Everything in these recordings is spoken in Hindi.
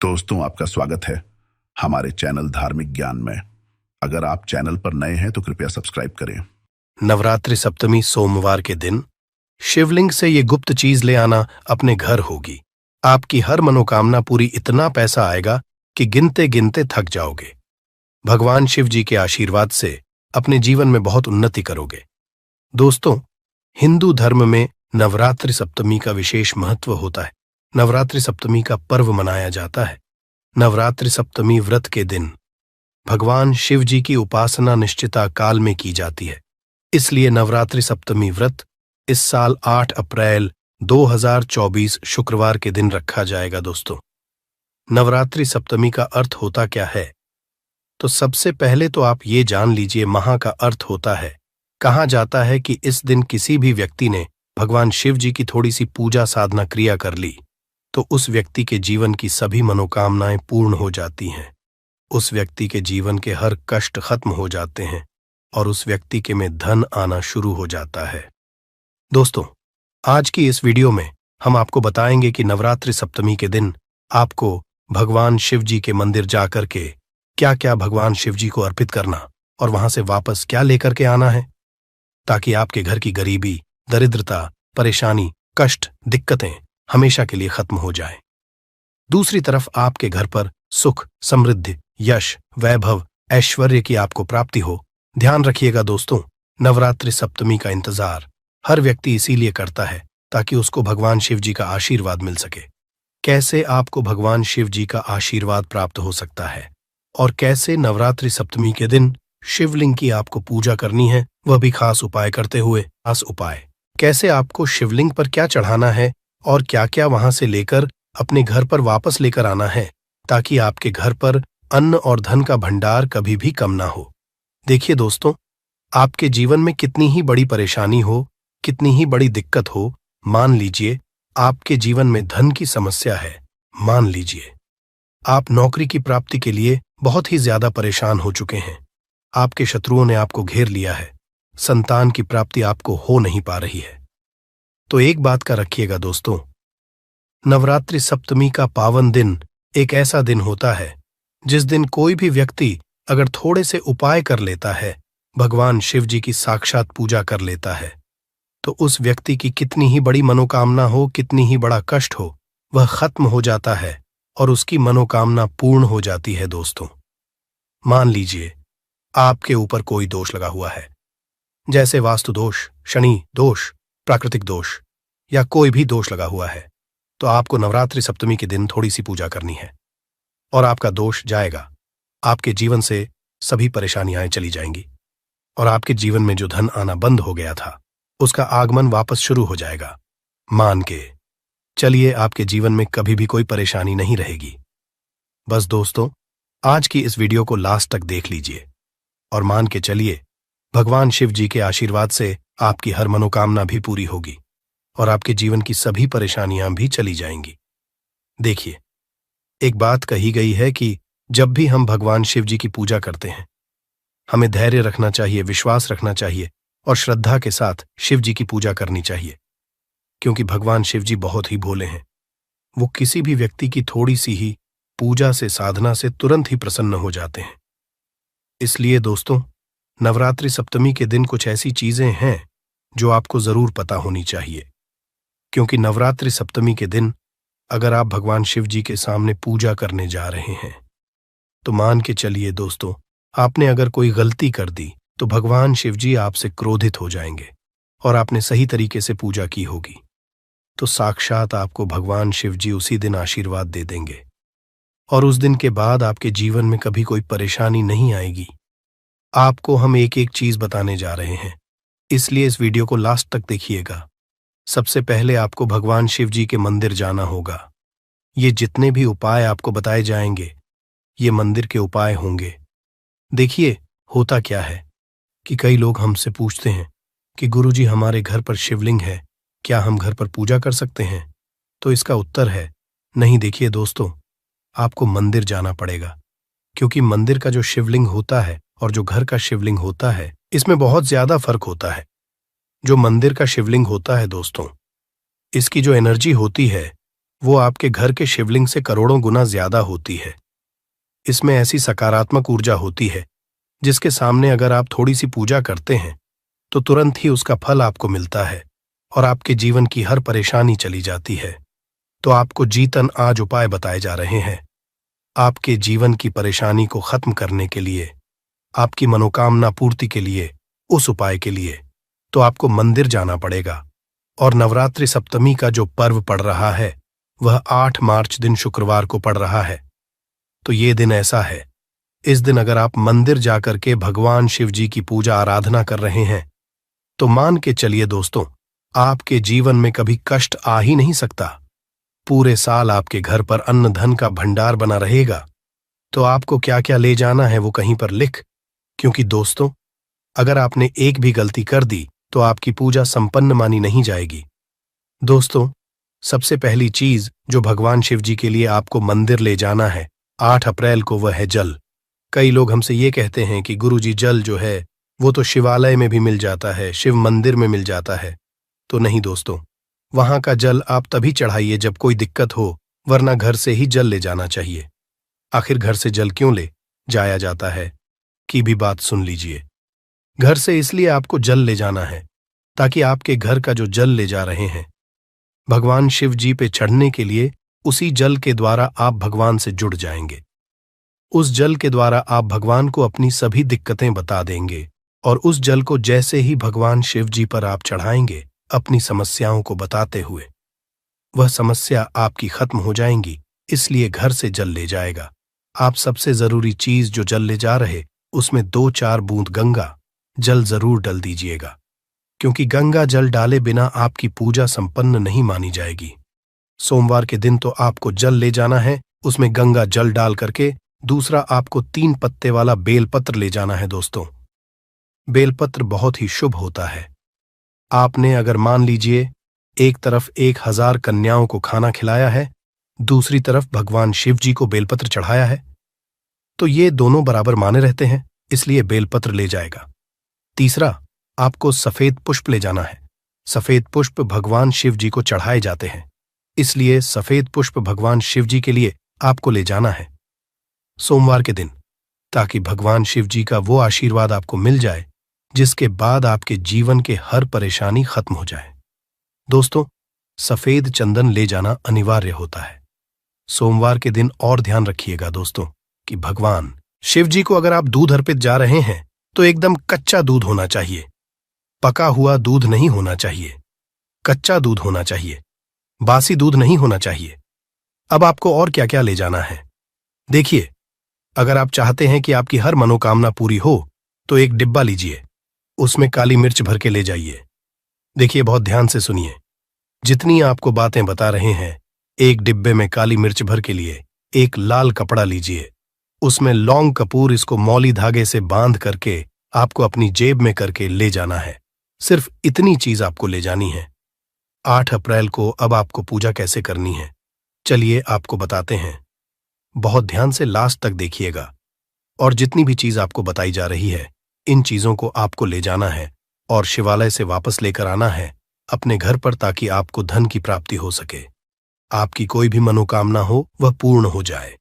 दोस्तों, आपका स्वागत है हमारे चैनल धार्मिक ज्ञान में। अगर आप चैनल पर नए हैं तो कृपया सब्सक्राइब करें। नवरात्रि सप्तमी सोमवार के दिन शिवलिंग से ये गुप्त चीज ले आना अपने घर होगी। आपकी हर मनोकामना पूरी, इतना पैसा आएगा कि गिनते गिनते थक जाओगे। भगवान शिव जी के आशीर्वाद से अपने जीवन में बहुत उन्नति करोगे। दोस्तों, हिंदू धर्म में नवरात्रि सप्तमी का विशेष महत्व होता है। नवरात्रि सप्तमी का पर्व मनाया जाता है। नवरात्रि सप्तमी व्रत के दिन भगवान शिव जी की उपासना निश्चिता काल में की जाती है। इसलिए नवरात्रि सप्तमी व्रत इस साल 8 अप्रैल 2024 शुक्रवार के दिन रखा जाएगा। दोस्तों, नवरात्रि सप्तमी का अर्थ होता क्या है? तो सबसे पहले तो आप ये जान लीजिए, महा का अर्थ होता है। कहा जाता है कि इस दिन किसी भी व्यक्ति ने भगवान शिव जी की थोड़ी सी पूजा साधना क्रिया कर ली तो उस व्यक्ति के जीवन की सभी मनोकामनाएं पूर्ण हो जाती हैं। उस व्यक्ति के जीवन के हर कष्ट खत्म हो जाते हैं और उस व्यक्ति के में धन आना शुरू हो जाता है। दोस्तों, आज की इस वीडियो में हम आपको बताएंगे कि नवरात्रि सप्तमी के दिन आपको भगवान शिव जी के मंदिर जाकर के क्या क्या भगवान शिव जी को अर्पित करना और वहां से वापस क्या लेकर के आना है, ताकि आपके घर की गरीबी, दरिद्रता, परेशानी, कष्ट, दिक्कतें हमेशा के लिए खत्म हो जाएं। दूसरी तरफ आपके घर पर सुख, समृद्धि, यश, वैभव, ऐश्वर्य की आपको प्राप्ति हो। ध्यान रखिएगा दोस्तों, नवरात्रि सप्तमी का इंतजार हर व्यक्ति इसीलिए करता है ताकि उसको भगवान शिव जी का आशीर्वाद मिल सके। कैसे आपको भगवान शिव जी का आशीर्वाद प्राप्त हो सकता है और कैसे नवरात्रि सप्तमी के दिन शिवलिंग की आपको पूजा करनी है, वह भी खास उपाय करते हुए। खास उपाय कैसे आपको शिवलिंग पर क्या चढ़ाना है और क्या क्या वहां से लेकर अपने घर पर वापस लेकर आना है, ताकि आपके घर पर अन्न और धन का भंडार कभी भी कम ना हो। देखिए दोस्तों, आपके जीवन में कितनी ही बड़ी परेशानी हो, कितनी ही बड़ी दिक्कत हो, मान लीजिए आपके जीवन में धन की समस्या है, मान लीजिए आप नौकरी की प्राप्ति के लिए बहुत ही ज्यादा परेशान हो चुके हैं, आपके शत्रुओं ने आपको घेर लिया है, संतान की प्राप्ति आपको हो नहीं पा रही है, तो एक बात का रखिएगा दोस्तों, नवरात्रि सप्तमी का पावन दिन एक ऐसा दिन होता है जिस दिन कोई भी व्यक्ति अगर थोड़े से उपाय कर लेता है, भगवान शिव जी की साक्षात पूजा कर लेता है, तो उस व्यक्ति की कितनी ही बड़ी मनोकामना हो, कितनी ही बड़ा कष्ट हो, वह खत्म हो जाता है और उसकी मनोकामना पूर्ण हो जाती है। दोस्तों, मान लीजिए आपके ऊपर कोई दोष लगा हुआ है, जैसे वास्तु दोष, शनि दोष, प्राकृतिक दोष या कोई भी दोष लगा हुआ है, तो आपको नवरात्रि सप्तमी के दिन थोड़ी सी पूजा करनी है और आपका दोष जाएगा। आपके जीवन से सभी परेशानियां चली जाएंगी और आपके जीवन में जो धन आना बंद हो गया था उसका आगमन वापस शुरू हो जाएगा। मान के चलिए, आपके जीवन में कभी भी कोई परेशानी नहीं रहेगी। बस दोस्तों, आज की इस वीडियो को लास्ट तक देख लीजिए और मान के चलिए, भगवान शिव जी के आशीर्वाद से आपकी हर मनोकामना भी पूरी होगी और आपके जीवन की सभी परेशानियां भी चली जाएंगी। देखिए, एक बात कही गई है कि जब भी हम भगवान शिव जी की पूजा करते हैं, हमें धैर्य रखना चाहिए, विश्वास रखना चाहिए और श्रद्धा के साथ शिव जी की पूजा करनी चाहिए, क्योंकि भगवान शिव जी बहुत ही भोले हैं। वो किसी भी व्यक्ति की थोड़ी सी ही पूजा से, साधना से तुरंत ही प्रसन्न हो जाते हैं। इसलिए दोस्तों, नवरात्रि सप्तमी के दिन कुछ ऐसी चीजें हैं जो आपको जरूर पता होनी चाहिए, क्योंकि नवरात्रि सप्तमी के दिन अगर आप भगवान शिव जी के सामने पूजा करने जा रहे हैं, तो मान के चलिए दोस्तों, आपने अगर कोई गलती कर दी तो भगवान शिव जी आपसे क्रोधित हो जाएंगे और आपने सही तरीके से पूजा की होगी तो साक्षात आपको भगवान शिव जी उसी दिन आशीर्वाद दे देंगे और उस दिन के बाद आपके जीवन में कभी कोई परेशानी नहीं आएगी। आपको हम एक एक चीज बताने जा रहे हैं, इसलिए इस वीडियो को लास्ट तक देखिएगा। सबसे पहले आपको भगवान शिव जी के मंदिर जाना होगा। ये जितने भी उपाय आपको बताए जाएंगे, ये मंदिर के उपाय होंगे। देखिए, होता क्या है कि कई लोग हमसे पूछते हैं कि गुरुजी, हमारे घर पर शिवलिंग है, क्या हम घर पर पूजा कर सकते हैं? तो इसका उत्तर है नहीं। देखिए दोस्तों, आपको मंदिर जाना पड़ेगा, क्योंकि मंदिर का जो शिवलिंग होता है और जो घर का शिवलिंग होता है, इसमें बहुत ज्यादा फर्क होता है। जो मंदिर का शिवलिंग होता है दोस्तों, इसकी जो एनर्जी होती है वो आपके घर के शिवलिंग से करोड़ों गुना ज्यादा होती है। इसमें ऐसी सकारात्मक ऊर्जा होती है जिसके सामने अगर आप थोड़ी सी पूजा करते हैं तो तुरंत ही उसका फल आपको मिलता है और आपके जीवन की हर परेशानी चली जाती है। तो आपको जीतन आज उपाय बताए जा रहे हैं आपके जीवन की परेशानी को खत्म करने के लिए, आपकी मनोकामना पूर्ति के लिए। उस उपाय के लिए तो आपको मंदिर जाना पड़ेगा और नवरात्रि सप्तमी का जो पर्व पड़ रहा है वह 8 मार्च दिन शुक्रवार को पड़ रहा है। तो ये दिन ऐसा है, इस दिन अगर आप मंदिर जाकर के भगवान शिव जी की पूजा आराधना कर रहे हैं तो मान के चलिए दोस्तों, आपके जीवन में कभी कष्ट आ ही नहीं सकता। पूरे साल आपके घर पर अन्न धन का भंडार बना रहेगा। तो आपको क्या क्या ले जाना है वो कहीं पर लिख, क्योंकि दोस्तों अगर आपने एक भी गलती कर दी तो आपकी पूजा संपन्न मानी नहीं जाएगी। दोस्तों, सबसे पहली चीज जो भगवान शिव जी के लिए आपको मंदिर ले जाना है 8 अप्रैल को, वह है जल। कई लोग हमसे ये कहते हैं कि गुरुजी जल जो है वो तो शिवालय में भी मिल जाता है, शिव मंदिर में मिल जाता है। तो नहीं दोस्तों, वहां का जल आप तभी चढ़ाइए जब कोई दिक्कत हो, वरना घर से ही जल ले जाना चाहिए। आखिर घर से जल क्यों ले जाया जाता है की भी बात सुन लीजिए। घर से इसलिए आपको जल ले जाना है ताकि आपके घर का जो जल ले जा रहे हैं भगवान शिव जी पे चढ़ने के लिए, उसी जल के द्वारा आप भगवान से जुड़ जाएंगे। उस जल के द्वारा आप भगवान को अपनी सभी दिक्कतें बता देंगे और उस जल को जैसे ही भगवान शिव जी पर आप चढ़ाएंगे अपनी समस्याओं को बताते हुए, वह समस्या आपकी खत्म हो जाएंगी। इसलिए घर से जल ले जाएगा। आप सबसे जरूरी चीज जो जल ले जा रहे उसमें 2-4 बूंद गंगा जल जरूर डल दीजिएगा, क्योंकि गंगा जल डाले बिना आपकी पूजा संपन्न नहीं मानी जाएगी। सोमवार के दिन तो आपको जल ले जाना है, उसमें गंगा जल डाल करके। दूसरा, आपको 3 पत्ते वाला बेलपत्र ले जाना है दोस्तों। बेलपत्र बहुत ही शुभ होता है। आपने अगर मान लीजिए एक तरफ 1000 कन्याओं को खाना खिलाया है, दूसरी तरफ भगवान शिव जी को बेलपत्र चढ़ाया है, तो ये दोनों बराबर माने रहते हैं, इसलिए बेलपत्र ले जाएगा। तीसरा, आपको सफेद पुष्प ले जाना है। सफेद पुष्प भगवान शिव जी को चढ़ाए जाते हैं, इसलिए सफेद पुष्प भगवान शिव जी के लिए आपको ले जाना है सोमवार के दिन, ताकि भगवान शिव जी का वो आशीर्वाद आपको मिल जाए जिसके बाद आपके जीवन के हर परेशानी खत्म हो जाए। दोस्तों, सफेद चंदन ले जाना अनिवार्य होता है सोमवार के दिन। और ध्यान रखिएगा दोस्तों कि भगवान शिव जी को अगर आप दूध अर्पित जा रहे हैं तो एकदम कच्चा दूध होना चाहिए, पका हुआ दूध नहीं होना चाहिए, कच्चा दूध होना चाहिए, बासी दूध नहीं होना चाहिए। अब आपको और क्या क्या ले जाना है देखिए। अगर आप चाहते हैं कि आपकी हर मनोकामना पूरी हो तो एक डिब्बा लीजिए, उसमें काली मिर्च भर के ले जाइए। देखिए, बहुत ध्यान से सुनिए, जितनी आपको बातें बता रहे हैं, एक डिब्बे में काली मिर्च भर के लिए एक लाल कपड़ा लीजिए, उसमें लौंग कपूर इसको मौली धागे से बांध करके आपको अपनी जेब में करके ले जाना है। सिर्फ इतनी चीज आपको ले जानी है। 8 अप्रैल को अब आपको पूजा कैसे करनी है, चलिए आपको बताते हैं। बहुत ध्यान से लास्ट तक देखिएगा और जितनी भी चीज आपको बताई जा रही है, इन चीजों को आपको ले जाना है और शिवालय से वापस लेकर आना है अपने घर पर, ताकि आपको धन की प्राप्ति हो सके, आपकी कोई भी मनोकामना हो वह पूर्ण हो जाए।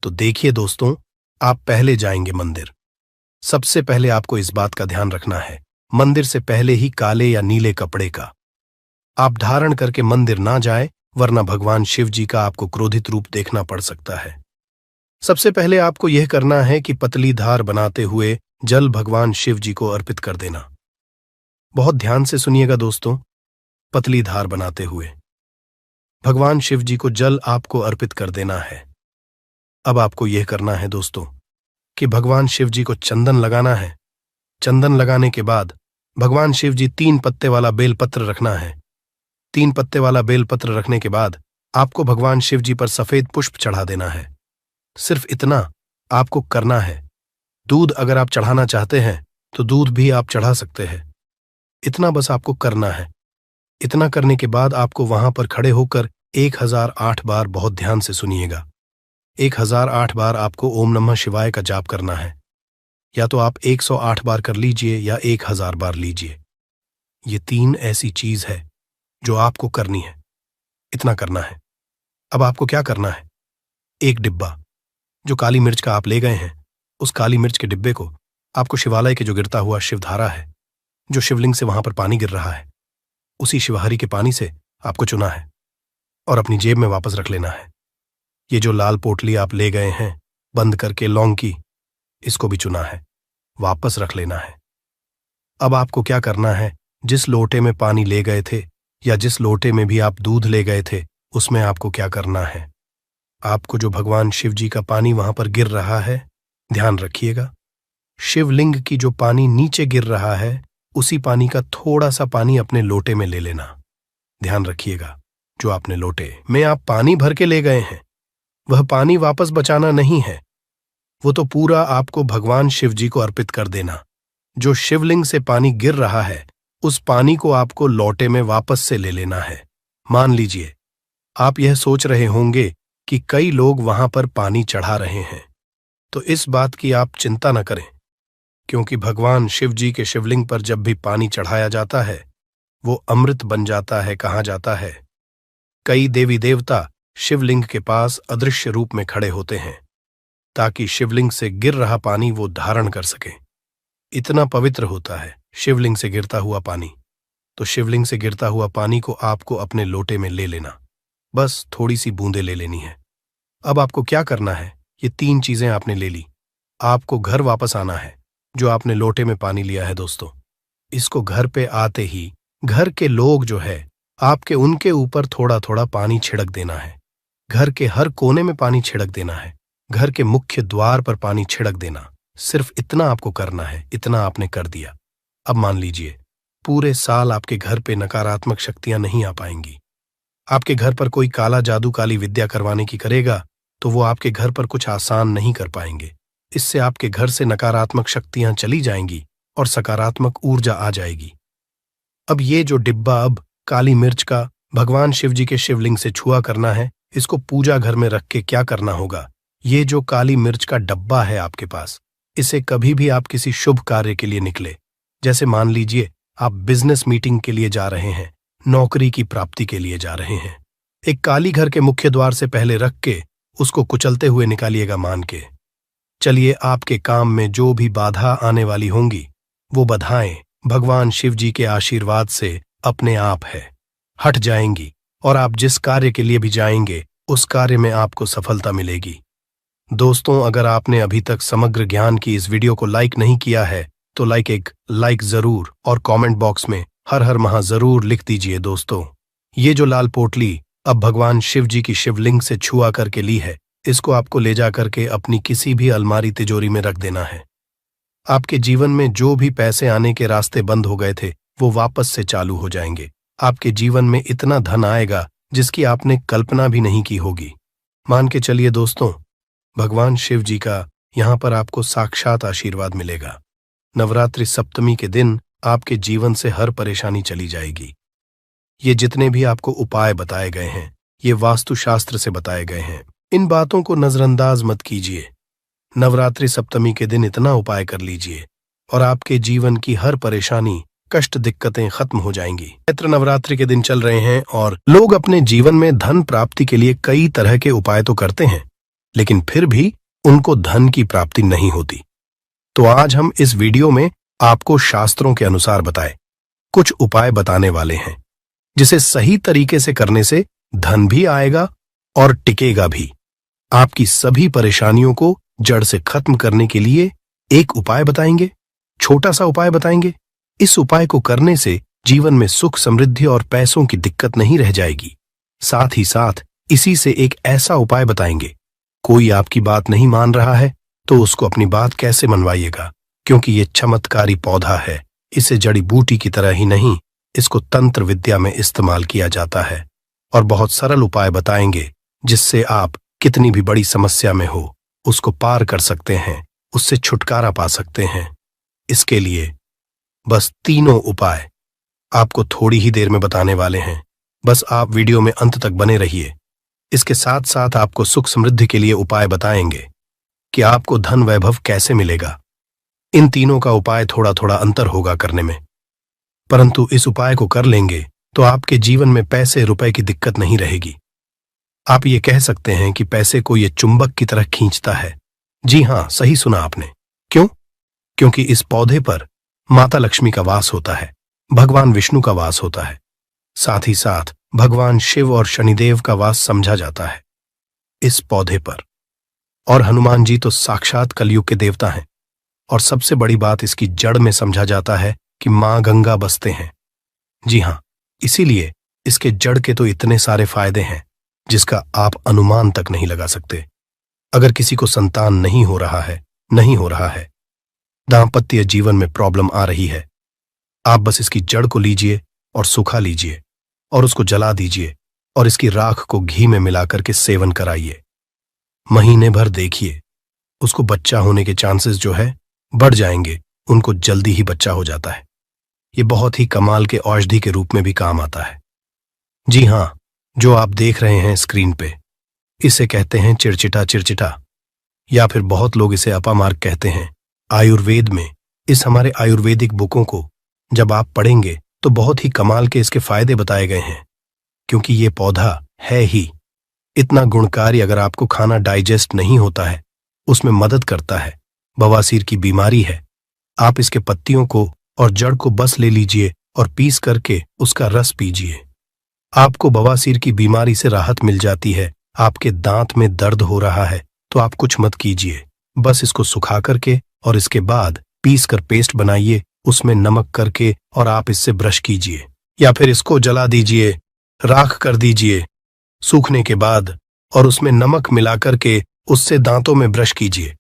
तो देखिए दोस्तों, आप पहले जाएंगे मंदिर। सबसे पहले आपको इस बात का ध्यान रखना है, मंदिर से पहले ही काले या नीले कपड़े का आप धारण करके मंदिर ना जाए, वरना भगवान शिव जी का आपको क्रोधित रूप देखना पड़ सकता है। सबसे पहले आपको यह करना है कि पतली धार बनाते हुए जल भगवान शिव जी को अर्पित कर देना। बहुत ध्यान से सुनिएगा दोस्तों, पतली धार बनाते हुए भगवान शिव जी को जल आपको अर्पित कर देना है। अब आपको यह करना है दोस्तों कि भगवान शिव जी को चंदन लगाना है। चंदन लगाने के बाद भगवान शिव जी 3 पत्ते वाला बेलपत्र रखना है। 3 पत्ते वाला बेलपत्र रखने के बाद आपको भगवान शिव जी पर सफेद पुष्प चढ़ा देना है। सिर्फ इतना आपको करना है। दूध अगर आप चढ़ाना चाहते हैं तो दूध भी आप चढ़ा सकते हैं। इतना बस आपको करना है। इतना करने के बाद आपको वहां पर खड़े होकर 1008 बार, बहुत ध्यान से सुनिएगा, 1008 बार आपको ओम नमः शिवाय का जाप करना है। या तो आप 108 बार कर लीजिए या 1000 बार लीजिए। ये 3 ऐसी चीज है जो आपको करनी है। इतना करना है। अब आपको क्या करना है, एक डिब्बा जो काली मिर्च का आप ले गए हैं, उस काली मिर्च के डिब्बे को आपको शिवालय के जो गिरता हुआ शिवधारा है, जो शिवलिंग से वहां पर पानी गिर रहा है, उसी शिवहरी के पानी से आपको चुना है और अपनी जेब में वापस रख लेना है। ये जो लाल पोटली आप ले गए हैं बंद करके लौंग की, इसको भी चुना है, वापस रख लेना है। अब आपको क्या करना है, जिस लोटे में पानी ले गए थे या जिस लोटे में भी आप दूध ले गए थे, उसमें आपको क्या करना है, आपको जो भगवान शिव जी का पानी वहां पर गिर रहा है, ध्यान रखिएगा, शिवलिंग की जो पानी नीचे गिर रहा है, उसी पानी का थोड़ा सा पानी अपने लोटे में ले लेना। ध्यान रखिएगा, जो आपने लोटे में आप पानी भर के ले गए हैं, वह पानी वापस बचाना नहीं है, वो तो पूरा आपको भगवान शिव जी को अर्पित कर देना। जो शिवलिंग से पानी गिर रहा है, उस पानी को आपको लोटे में वापस से ले लेना है। मान लीजिए आप यह सोच रहे होंगे कि कई लोग वहां पर पानी चढ़ा रहे हैं, तो इस बात की आप चिंता न करें, क्योंकि भगवान शिव जी के शिवलिंग पर जब भी पानी चढ़ाया जाता है, वो अमृत बन जाता है। कहा जाता है कई देवी देवता शिवलिंग के पास अदृश्य रूप में खड़े होते हैं, ताकि शिवलिंग से गिर रहा पानी वो धारण कर सके। इतना पवित्र होता है शिवलिंग से गिरता हुआ पानी। तो शिवलिंग से गिरता हुआ पानी को आपको अपने लोटे में ले लेना, बस थोड़ी सी बूंदें ले लेनी है। अब आपको क्या करना है, ये 3 चीजें आपने ले ली, आपको घर वापस आना है। जो आपने लोटे में पानी लिया है दोस्तों, इसको घर पे आते ही घर के लोग जो है आपके उनके ऊपर थोड़ा थोड़ा पानी छिड़क देना है। घर के हर कोने में पानी छिड़क देना है, घर के मुख्य द्वार पर पानी छिड़क देना। सिर्फ इतना आपको करना है, इतना आपने कर दिया। अब मान लीजिए पूरे साल आपके घर पे नकारात्मक शक्तियां नहीं आ पाएंगी। आपके घर पर कोई काला जादू काली विद्या करवाने की करेगा तो वो आपके घर पर कुछ आसान नहीं कर पाएंगे। इससे आपके घर से नकारात्मक शक्तियां चली जाएंगी और सकारात्मक ऊर्जा आ जाएगी। अब ये जो डिब्बा अब काली मिर्च का भगवान शिव जी के शिवलिंग से छुआ करना है, इसको पूजा घर में रख के क्या करना होगा, ये जो काली मिर्च का डब्बा है आपके पास, इसे कभी भी आप किसी शुभ कार्य के लिए निकले, जैसे मान लीजिए आप बिजनेस मीटिंग के लिए जा रहे हैं, नौकरी की प्राप्ति के लिए जा रहे हैं, एक काली घर के मुख्य द्वार से पहले रख के उसको कुचलते हुए निकालिएगा। मान के चलिए आपके काम में जो भी बाधा आने वाली होंगी, वो बाधाएं भगवान शिव जी के आशीर्वाद से अपने आप है हट जाएंगी और आप जिस कार्य के लिए भी जाएंगे उस कार्य में आपको सफलता मिलेगी। दोस्तों, अगर आपने अभी तक समग्र ज्ञान की इस वीडियो को लाइक नहीं किया है तो लाइक जरूर और कमेंट बॉक्स में हर हर महा जरूर लिख दीजिए। दोस्तों, ये जो लाल पोटली अब भगवान शिव जी की शिवलिंग से छुआ करके ली है, इसको आपको ले जा करके अपनी किसी भी अलमारी तिजोरी में रख देना है। आपके जीवन में जो भी पैसे आने के रास्ते बंद हो गए थे, वो वापस से चालू हो जाएंगे। आपके जीवन में इतना धन आएगा जिसकी आपने कल्पना भी नहीं की होगी। मान के चलिए दोस्तों, भगवान शिव जी का यहां पर आपको साक्षात आशीर्वाद मिलेगा। नवरात्रि सप्तमी के दिन आपके जीवन से हर परेशानी चली जाएगी। ये जितने भी आपको उपाय बताए गए हैं, ये वास्तुशास्त्र से बताए गए हैं। इन बातों को नजरअंदाज मत कीजिए। नवरात्रि सप्तमी के दिन इतना उपाय कर लीजिए और आपके जीवन की हर परेशानी कष्ट दिक्कतें खत्म हो जाएंगी। चैत्र नवरात्रि के दिन चल रहे हैं और लोग अपने जीवन में धन प्राप्ति के लिए कई तरह के उपाय तो करते हैं, लेकिन फिर भी उनको धन की प्राप्ति नहीं होती। तो आज हम इस वीडियो में आपको शास्त्रों के अनुसार बताए कुछ उपाय बताने वाले हैं, जिसे सही तरीके से करने से धन भी आएगा और टिकेगा भी। आपकी सभी परेशानियों को जड़ से खत्म करने के लिए एक उपाय बताएंगे, छोटा सा उपाय बताएंगे। इस उपाय को करने से जीवन में सुख समृद्धि और पैसों की दिक्कत नहीं रह जाएगी। साथ ही साथ इसी से एक ऐसा उपाय बताएंगे, कोई आपकी बात नहीं मान रहा है तो उसको अपनी बात कैसे मनवाइएगा, क्योंकि ये चमत्कारी पौधा है। इसे जड़ी बूटी की तरह ही नहीं, इसको तंत्र विद्या में इस्तेमाल किया जाता है। और बहुत सरल उपाय बताएंगे जिससे आप कितनी भी बड़ी समस्या में हो उसको पार कर सकते हैं, उससे छुटकारा पा सकते हैं। इसके लिए बस तीनों उपाय आपको थोड़ी ही देर में बताने वाले हैं। बस आप वीडियो में अंत तक बने रहिए। इसके साथ साथ आपको सुख समृद्धि के लिए उपाय बताएंगे कि आपको धन वैभव कैसे मिलेगा। इन तीनों का उपाय थोड़ा थोड़ा अंतर होगा करने में, परंतु इस उपाय को कर लेंगे तो आपके जीवन में पैसे रुपए की दिक्कत नहीं रहेगी। आप ये कह सकते हैं कि पैसे को ये चुंबक की तरह खींचता है। जी हां, सही सुना आपने। क्यों? क्योंकि इस पौधे पर माता लक्ष्मी का वास होता है, भगवान विष्णु का वास होता है, साथ ही साथ भगवान शिव और शनिदेव का वास समझा जाता है इस पौधे पर। और हनुमान जी तो साक्षात कलयुग के देवता हैं। और सबसे बड़ी बात, इसकी जड़ में समझा जाता है कि मां गंगा बसते हैं। जी हां, इसीलिए इसके जड़ के तो इतने सारे फायदे हैं जिसका आप अनुमान तक नहीं लगा सकते। अगर किसी को संतान नहीं हो रहा है, दांपत्य जीवन में प्रॉब्लम आ रही है, आप बस इसकी जड़ को लीजिए और सुखा लीजिए और उसको जला दीजिए और इसकी राख को घी में मिलाकर के सेवन कराइए। महीने भर देखिए, उसको बच्चा होने के चांसेस जो है बढ़ जाएंगे, उनको जल्दी ही बच्चा हो जाता है। ये बहुत ही कमाल के औषधि के रूप में भी काम आता है। जी हां, जो आप देख रहे हैं स्क्रीन पे, इसे कहते हैं चिरचिटा, या फिर बहुत लोग इसे अपामार्ग कहते हैं। आयुर्वेद में इस हमारे आयुर्वेदिक बुकों को जब आप पढ़ेंगे तो बहुत ही कमाल के इसके फायदे बताए गए हैं, क्योंकि ये पौधा है ही इतना गुणकारी। अगर आपको खाना डाइजेस्ट नहीं होता है, उसमें मदद करता है। बवासीर की बीमारी है, आप इसके पत्तियों को और जड़ को बस ले लीजिए और पीस करके उसका रस पीजिए। आपको बवासीर की बीमारी से राहत मिल जाती है। आपके दांत में दर्द हो रहा है तो आप कुछ मत कीजिए, बस इसको सुखा करके और इसके बाद पीस कर पेस्ट बनाइए, उसमें नमक करके और आप इससे ब्रश कीजिए, या फिर इसको जला दीजिए, राख कर दीजिए सूखने के बाद, और उसमें नमक मिलाकर के उससे दांतों में ब्रश कीजिए।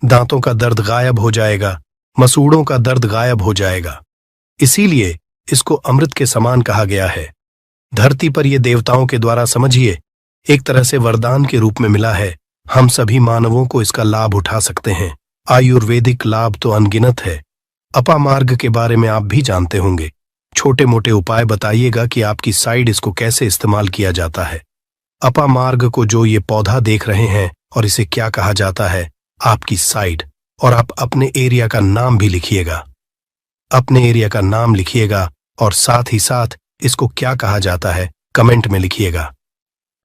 दांतों का दर्द गायब हो जाएगा, मसूड़ों का दर्द गायब हो जाएगा। इसीलिए इसको अमृत के समान कहा गया है। धरती पर यह देवताओं के द्वारा, समझिए, एक तरह से वरदान के रूप में मिला है। हम सभी मानवों को इसका लाभ उठा सकते हैं। आयुर्वेदिक लाभ तो अनगिनत है। अपामार्ग के बारे में आप भी जानते होंगे। छोटे मोटे उपाय बताइएगा कि आपकी साइड इसको कैसे इस्तेमाल किया जाता है। अपामार्ग को जो ये पौधा देख रहे हैं और इसे क्या कहा जाता है, आपकी साइड, और आप अपने एरिया का नाम भी लिखिएगा। अपने एरिया का नाम लिखिएगा और साथ ही साथ इसको क्या कहा जाता है कमेंट में लिखिएगा।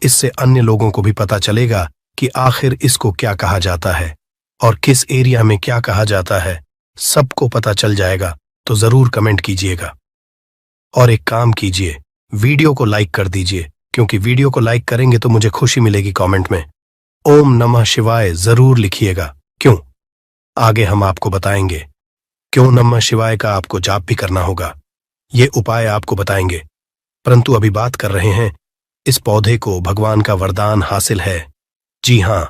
इससे अन्य लोगों को भी पता चलेगा कि आखिर इसको क्या कहा जाता है और किस एरिया में क्या कहा जाता है, सबको पता चल जाएगा। तो जरूर कमेंट कीजिएगा और एक काम कीजिए, वीडियो को लाइक कर दीजिए, क्योंकि वीडियो को लाइक करेंगे तो मुझे खुशी मिलेगी। कमेंट में ओम नमः शिवाय जरूर लिखिएगा। क्यों? आगे हम आपको बताएंगे क्यों नमः शिवाय का आपको जाप भी करना होगा। ये उपाय आपको बताएंगे, परंतु अभी बात कर रहे हैं इस पौधे को भगवान का वरदान हासिल है। जी हां,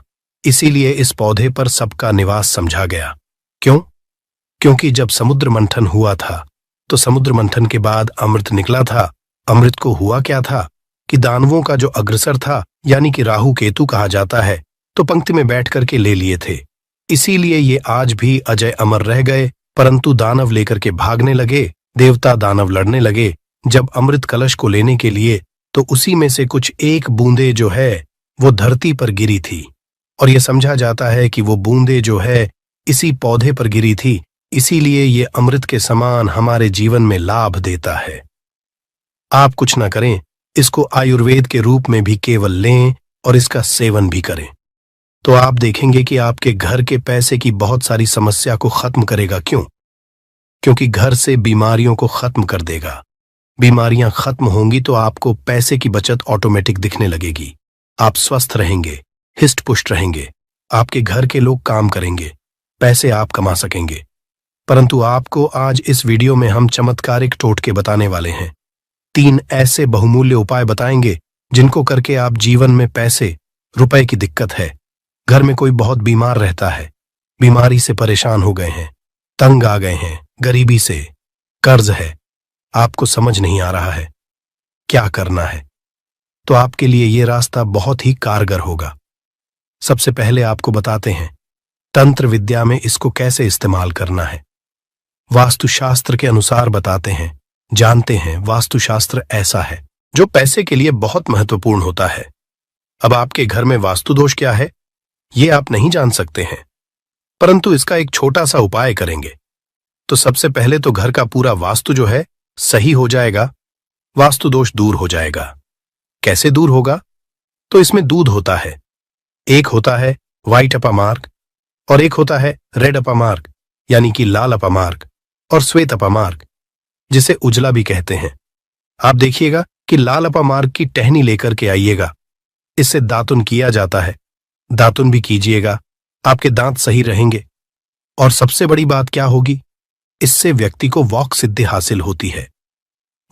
इसीलिए इस पौधे पर सबका निवास समझा गया। क्यों? क्योंकि जब समुद्र मंथन हुआ था तो समुद्र मंथन के बाद अमृत निकला था। अमृत को हुआ क्या था कि दानवों का जो अग्रसर था, यानी कि राहु केतु कहा जाता है, तो पंक्ति में बैठ करके ले लिए थे। इसीलिए ये आज भी अजय अमर रह गए। परंतु दानव लेकर के भागने लगे, देवता दानव लड़ने लगे। जब अमृत कलश को लेने के लिए, तो उसी में से कुछ एक बूंदे जो है वो धरती पर गिरी थी, और यह समझा जाता है कि वो बूंदे जो है इसी पौधे पर गिरी थी। इसीलिए ये अमृत के समान हमारे जीवन में लाभ देता है। आप कुछ ना करें, इसको आयुर्वेद के रूप में भी केवल लें और इसका सेवन भी करें, तो आप देखेंगे कि आपके घर के पैसे की बहुत सारी समस्या को खत्म करेगा। क्यों? क्योंकि घर से बीमारियों को खत्म कर देगा। बीमारियां खत्म होंगी तो आपको पैसे की बचत ऑटोमेटिक दिखने लगेगी। आप स्वस्थ रहेंगे, हिस्ट पुष्ट रहेंगे, आपके घर के लोग काम करेंगे, पैसे आप कमा सकेंगे। परंतु आपको आज इस वीडियो में हम चमत्कारिक टोटके बताने वाले हैं। 3 ऐसे बहुमूल्य उपाय बताएंगे जिनको करके आप जीवन में पैसे, रुपए की दिक्कत है, घर में कोई बहुत बीमार रहता है, बीमारी से परेशान हो गए हैं, तंग आ गए हैं, गरीबी से, कर्ज है, आपको समझ नहीं आ रहा है क्या करना है, तो आपके लिए ये रास्ता बहुत ही कारगर होगा। सबसे पहले आपको बताते हैं तंत्र विद्या में इसको कैसे इस्तेमाल करना है। वास्तुशास्त्र के अनुसार बताते हैं। जानते हैं वास्तुशास्त्र ऐसा है जो पैसे के लिए बहुत महत्वपूर्ण होता है। अब आपके घर में वास्तु दोष क्या है ये आप नहीं जान सकते हैं, परंतु इसका एक छोटा सा उपाय करेंगे तो सबसे पहले तो घर का पूरा वास्तु जो है सही हो जाएगा, वास्तु दोष दूर हो जाएगा। कैसे दूर होगा? तो इसमें दूध होता है। एक होता है व्हाइट अपामार्ग और एक होता है रेड अपामार्ग, यानी कि लाल अपामार्ग और श्वेत अपामार्ग, जिसे उजला भी कहते हैं। आप देखिएगा कि लाल अपामार्ग की टहनी लेकर के आइएगा। इससे दातुन किया जाता है। दातुन भी कीजिएगा, आपके दांत सही रहेंगे। और सबसे बड़ी बात क्या होगी, इससे व्यक्ति को वाक सिद्धि हासिल होती है।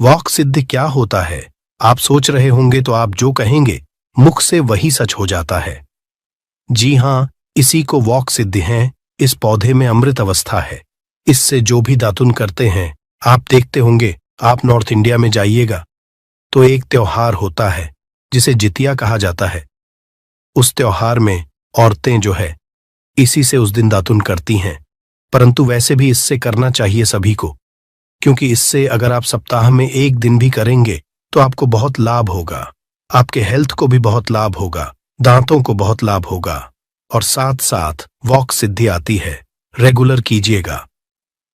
वाक सिद्धि क्या होता है आप सोच रहे होंगे, तो आप जो कहेंगे मुख से वही सच हो जाता है। जी हां, इसी को वाक सिद्धि है। इस पौधे में अमृत अवस्था है। इससे जो भी दातुन करते हैं, आप देखते होंगे, आप नॉर्थ इंडिया में जाइएगा तो एक त्योहार होता है जिसे जितिया कहा जाता है। उस त्योहार में औरतें जो है इसी से उस दिन दातुन करती हैं। परंतु वैसे भी इससे करना चाहिए सभी को, क्योंकि इससे अगर आप सप्ताह में एक दिन भी करेंगे तो आपको बहुत लाभ होगा। आपके हेल्थ को भी बहुत लाभ होगा, दांतों को बहुत लाभ होगा और साथ साथ वाक सिद्धि आती है। रेगुलर कीजिएगा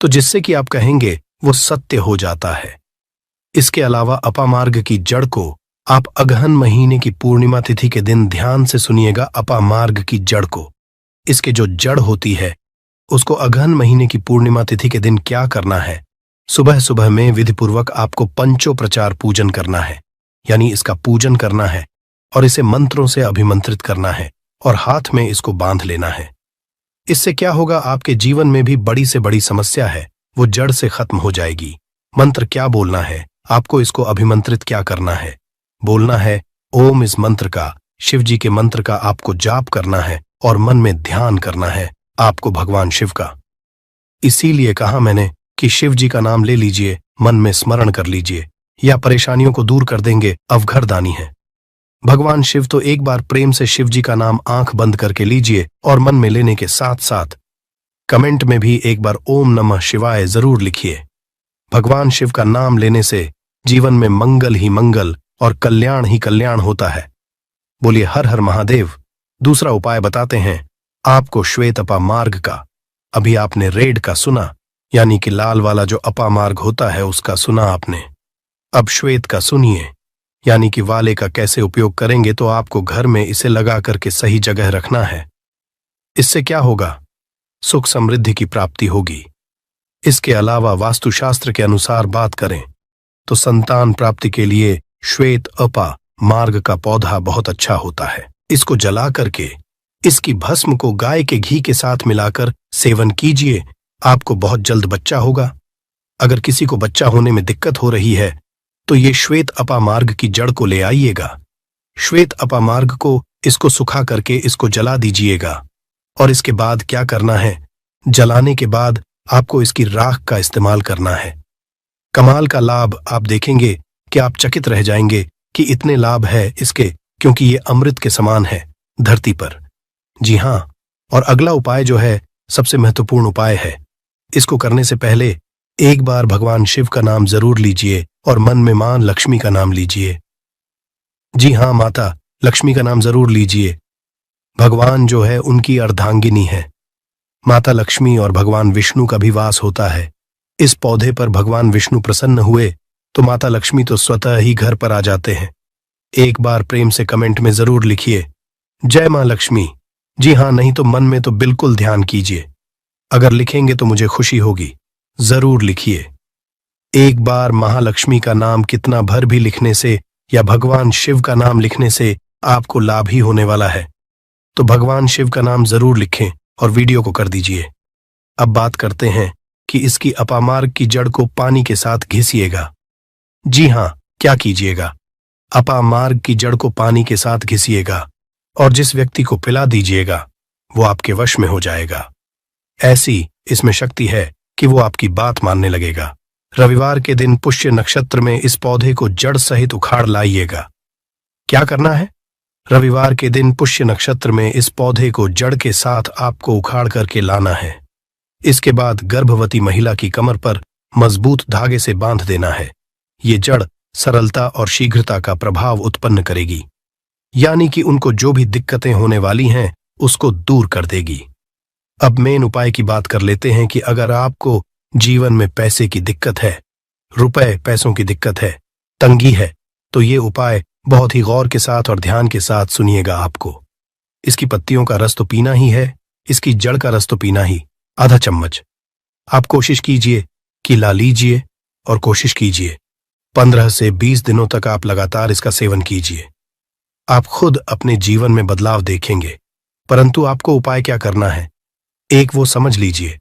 तो जिससे कि आप कहेंगे वो सत्य हो जाता है। इसके अलावा अपामार्ग की जड़ को आप अगहन महीने की पूर्णिमा तिथि के दिन ध्यान से सुनिएगा। अपामार्ग की जड़ को, इसके जो जड़ होती है उसको अगहन महीने की पूर्णिमा तिथि के दिन क्या करना है, सुबह सुबह में विधिपूर्वक आपको पंचोप्रचार पूजन करना है, यानी इसका पूजन करना है और इसे मंत्रों से अभिमंत्रित करना है और हाथ में इसको बांध लेना है। इससे क्या होगा, आपके जीवन में भी बड़ी से बड़ी समस्या है वो जड़ से खत्म हो जाएगी। मंत्र क्या बोलना है आपको, इसको अभिमंत्रित क्या करना है, बोलना है ओम। इस मंत्र का, शिव जी के मंत्र का आपको जाप करना है और मन में ध्यान करना है आपको भगवान शिव का। इसीलिए कहा मैंने कि शिव जी का नाम ले लीजिए, मन में स्मरण कर लीजिए, या परेशानियों को दूर कर देंगे, अवघरदानी है। भगवान शिव तो एक बार प्रेम से शिव जी का नाम आंख बंद करके लीजिए और मन में लेने के साथ साथ कमेंट में भी एक बार ओम नमः शिवाय जरूर लिखिए। भगवान शिव का नाम लेने से जीवन में मंगल ही मंगल और कल्याण ही कल्याण होता है। बोलिए हर हर महादेव। दूसरा उपाय बताते हैं आपको श्वेत अपामार्ग का। अभी आपने रेड का सुना, यानी कि लाल वाला जो अपामार्ग होता है उसका सुना आपने। अब श्वेत का सुनिए, यानी कि वाले का कैसे उपयोग करेंगे। तो आपको घर में इसे लगा करके सही जगह रखना है। इससे क्या होगा, सुख समृद्धि की प्राप्ति होगी। इसके अलावा वास्तुशास्त्र के अनुसार बात करें तो संतान प्राप्ति के लिए श्वेत अपा मार्ग का पौधा बहुत अच्छा होता है। इसको जला करके इसकी भस्म को गाय के घी के साथ मिलाकर सेवन कीजिए, आपको बहुत जल्द बच्चा होगा। अगर किसी को बच्चा होने में दिक्कत हो रही है तो ये श्वेत अपामार्ग की जड़ को ले आइएगा। श्वेत अपामार्ग को इसको सुखा करके इसको जला दीजिएगा और इसके बाद क्या करना है, जलाने के बाद आपको इसकी राख का इस्तेमाल करना है। कमाल का लाभ आप देखेंगे कि आप चकित रह जाएंगे कि इतने लाभ है इसके, क्योंकि ये अमृत के समान है धरती पर। जी हां, और अगला उपाय जो है सबसे महत्वपूर्ण उपाय है। इसको करने से पहले एक बार भगवान शिव का नाम जरूर लीजिए और मन में मां लक्ष्मी का नाम लीजिए। जी हां, माता लक्ष्मी का नाम जरूर लीजिए। भगवान जो है उनकी अर्धांगिनी है। माता लक्ष्मी और भगवान विष्णु का भी वास होता है। इस पौधे पर भगवान विष्णु प्रसन्न हुए तो माता लक्ष्मी तो स्वतः ही घर पर आ जाते हैं। एक बार प्रेम से कमेंट में जरूर लिखिए जय मां लक्ष्मी। जी हां, नहीं तो मन में तो बिल्कुल ध्यान कीजिए। अगर लिखेंगे तो मुझे खुशी होगी, जरूर लिखिए। एक बार महालक्ष्मी का नाम कितना भर भी लिखने से या भगवान शिव का नाम लिखने से आपको लाभ ही होने वाला है। तो भगवान शिव का नाम जरूर लिखें और वीडियो को कर दीजिए। अब बात करते हैं कि इसकी अपामार्ग की जड़ को पानी के साथ घिसिएगा। जी हां, क्या कीजिएगा, अपामार्ग की जड़ को पानी के साथ घिसिएगा और जिस व्यक्ति को पिला दीजिएगा वो आपके वश में हो जाएगा। ऐसी इसमें शक्ति है कि वो आपकी बात मानने लगेगा। रविवार के दिन पुष्य नक्षत्र में इस पौधे को जड़ सहित उखाड़ लाइएगा। क्या करना है, रविवार के दिन पुष्य नक्षत्र में इस पौधे को जड़ के साथ आपको उखाड़ करके लाना है। इसके बाद गर्भवती महिला की कमर पर मजबूत धागे से बांध देना है। ये जड़ सरलता और शीघ्रता का प्रभाव उत्पन्न करेगी, यानी कि उनको जो भी दिक्कतें होने वाली हैं उसको दूर कर देगी। अब मेन उपाय की बात कर लेते हैं कि अगर आपको जीवन में पैसे की दिक्कत है, रुपए पैसों की दिक्कत है, तंगी है, तो ये उपाय बहुत ही गौर के साथ और ध्यान के साथ सुनिएगा आपको। इसकी पत्तियों का रस तो पीना ही है, इसकी जड़ का रस तो पीना ही, आधा चम्मच। आप कोशिश कीजिए कि ला लीजिए और कोशिश कीजिए 15 से 20 दिनों तक आप लगातार इसका सेवन कीजिए। आप खुद अपने जीवन में बदलाव देखेंगे। परंतु आपको उपाय क्या करना है, एक वो समझ लीजिए।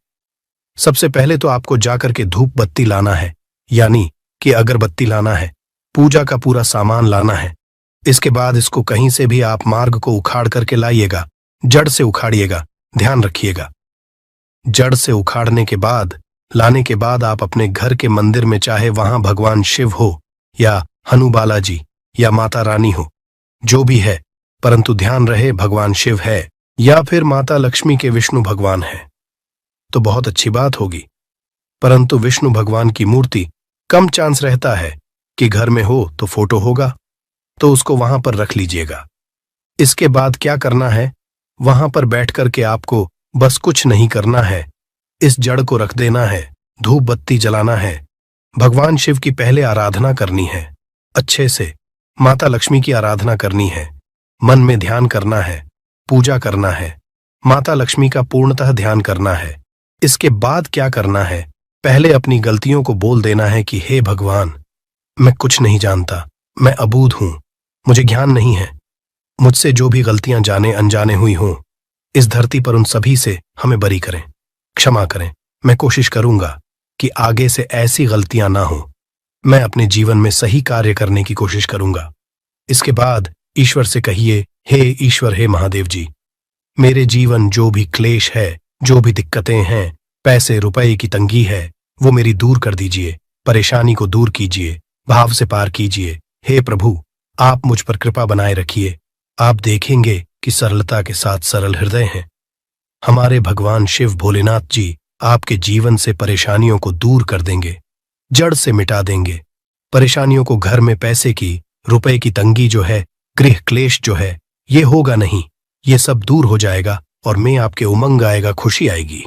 सबसे पहले तो आपको जाकर के धूप बत्ती लाना है, यानी कि अगरबत्ती लाना है, पूजा का पूरा सामान लाना है। इसके बाद इसको कहीं से भी आप मार्ग को उखाड़ करके लाइएगा, जड़ से उखाड़िएगा, ध्यान रखिएगा। जड़ से उखाड़ने के बाद, लाने के बाद आप अपने घर के मंदिर में, चाहे वहां भगवान शिव हो या हनु बालाजी या माता रानी हो, जो भी है, परंतु ध्यान रहे भगवान शिव है या फिर माता लक्ष्मी के विष्णु भगवान है तो बहुत अच्छी बात होगी। परंतु विष्णु भगवान की मूर्ति कम चांस रहता है कि घर में हो तो फोटो होगा, तो उसको वहां पर रख लीजिएगा। इसके बाद क्या करना है, वहां पर बैठ करके आपको बस कुछ नहीं करना है, इस जड़ को रख देना है, धूप बत्ती जलाना है, भगवान शिव की पहले आराधना करनी है, अच्छे से माता लक्ष्मी की आराधना करनी है, मन में ध्यान करना है, पूजा करना है, माता लक्ष्मी का पूर्णतः ध्यान करना है। इसके बाद क्या करना है, पहले अपनी गलतियों को बोल देना है कि हे भगवान, मैं कुछ नहीं जानता, मैं अबूझ हूं, मुझे ज्ञान नहीं है, मुझसे जो भी गलतियां जाने अनजाने हुई हों, इस धरती पर उन सभी से हमें बरी करें, क्षमा करें। मैं कोशिश करूंगा कि आगे से ऐसी गलतियां ना हो, मैं अपने जीवन में सही कार्य करने की कोशिश करूंगा। इसके बाद ईश्वर से कहिए, हे ईश्वर, हे महादेव जी, मेरे जीवन जो भी क्लेश है, जो भी दिक्कतें हैं, पैसे रुपए की तंगी है, वो मेरी दूर कर दीजिए, परेशानी को दूर कीजिए, भाव से पार कीजिए। हे प्रभु, आप मुझ पर कृपा बनाए रखिए। आप देखेंगे कि सरलता के साथ सरल हृदय हैं। हमारे भगवान शिव भोलेनाथ जी आपके जीवन से परेशानियों को दूर कर देंगे, जड़ से मिटा देंगे। परेशानियों को, घर में पैसे की, रुपए की तंगी जो है, गृह क्लेश जो है, ये होगा नहीं, ये सब दूर हो जाएगा और मैं आपके उमंग आएगा, खुशी आएगी।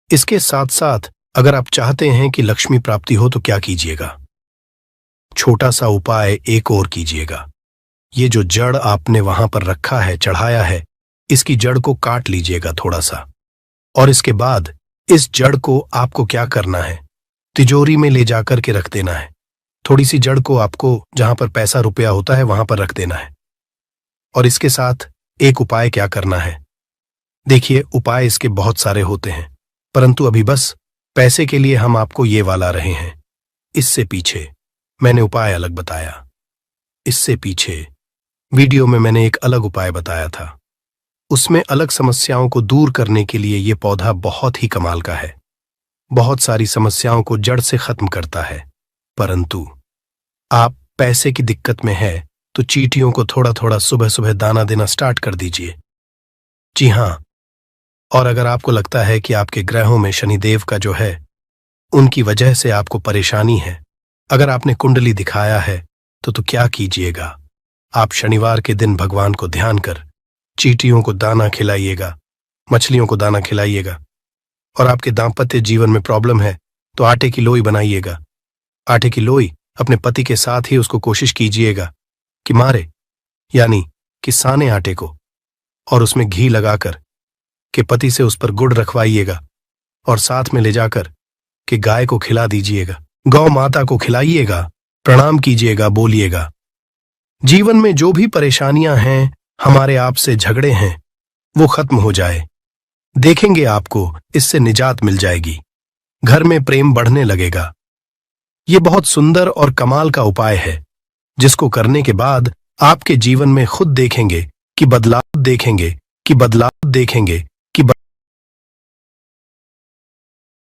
इसके साथ साथ अगर आप चाहते हैं कि लक्ष्मी प्राप्ति हो तो क्या कीजिएगा, छोटा सा उपाय एक और कीजिएगा। ये जो जड़ आपने वहां पर रखा है, चढ़ाया है, इसकी जड़ को काट लीजिएगा थोड़ा सा, और इसके बाद इस जड़ को आपको क्या करना है, तिजोरी में ले जाकर के रख देना है। थोड़ी सी जड़ को आपको जहां पर पैसा रुपया होता है वहां पर रख देना है। और इसके साथ एक उपाय क्या करना है, देखिए उपाय इसके बहुत सारे होते हैं, परंतु अभी बस पैसे के लिए हम आपको ये वाला रहे हैं। इससे पीछे मैंने उपाय अलग बताया, इससे पीछे वीडियो में मैंने एक अलग उपाय बताया था, उसमें अलग समस्याओं को दूर करने के लिए ये पौधा बहुत ही कमाल का है, बहुत सारी समस्याओं को जड़ से खत्म करता है। परंतु आप पैसे की दिक्कत में है तो चींटियों को थोड़ा थोड़ा सुबह सुबह दाना देना स्टार्ट कर दीजिए। जी हां, और अगर आपको लगता है कि आपके ग्रहों में शनिदेव का जो है, उनकी वजह से आपको परेशानी है, अगर आपने कुंडली दिखाया है तो क्या कीजिएगा, आप शनिवार के दिन भगवान को ध्यान कर चींटियों को दाना खिलाइएगा, मछलियों को दाना खिलाइएगा। और आपके दाम्पत्य जीवन में प्रॉब्लम है तो आटे की लोई बनाइएगा, आटे की लोई अपने पति के साथ ही उसको कोशिश कीजिएगा कि मारे, यानी कि साने आटे को, और उसमें घी लगाकर कि पति से उस पर गुड़ रखवाइएगा और साथ में ले जाकर कि गाय को खिला दीजिएगा, गौ माता को खिलाइएगा, प्रणाम कीजिएगा, बोलिएगा जीवन में जो भी परेशानियां हैं, हमारे आप से झगड़े हैं, वो खत्म हो जाए। देखेंगे आपको इससे निजात मिल जाएगी, घर में प्रेम बढ़ने लगेगा। ये बहुत सुंदर और कमाल का उपाय है, जिसको करने के बाद आपके जीवन में खुद देखेंगे कि बदलाव देखेंगे